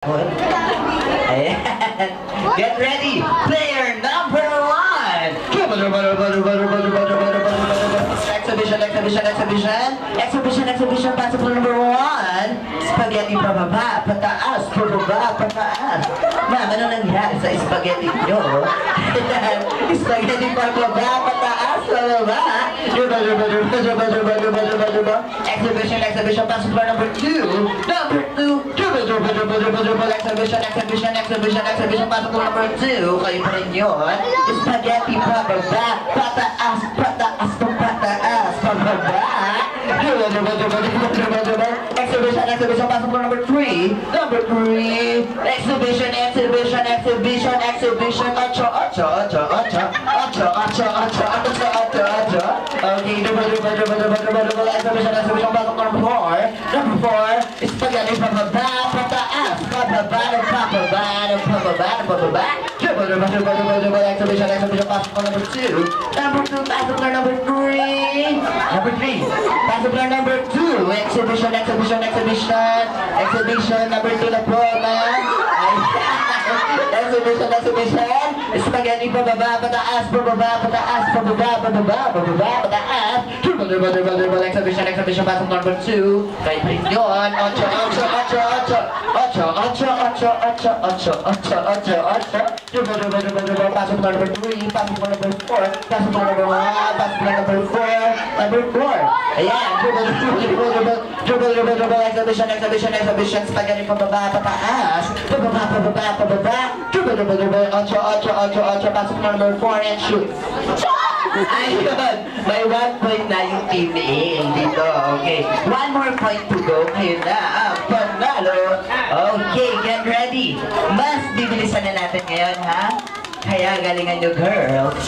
Ayan. Get ready! Player number one! Exhibition, pasok na number one! Spaghetti pababa, pataas, pababa, pataas. Ma'am, ano nangyari sa spaghetti nyo? Spaghetti pababa, pataas, pababa. Exhibition, pasok na number two! Number two! Exhibition, pasok na number two! Kayo pa rin yun. Spaghetti pababa, pataas, pataas, pataas, pababa. Exhibition, pasok na number three! Number three! Exhibition, ocho. Okay, exhibition, pasok na number four! Number four! Spaghetti pababa, pataas, pababa, pababa. Exhibition, pasok na number two! Number two, pasok na number three! Number three! Pasok na number two! Exhibition, number two na po, ma'am! Exhibition! Spaghetti pababa, pataas, pababa, pataas. Exhibition, pasok na number two! Kahit rin yun! Ocho! Pasok na number three! Pasok na number four! Pasok na number one! Pasok na number four! Number four! Ayan! Exhibition! Spaghetti pababa, pataas! Pababa! Ocho! Pasok na number four and shoot! Ayun! May 1 point na yung team ni A dito. Okay. 1 more point to go. Kayo na ang panalo. Okay, get ready. Mas bibilisan na natin ngayon, ha? Kaya galingan nyo, girls.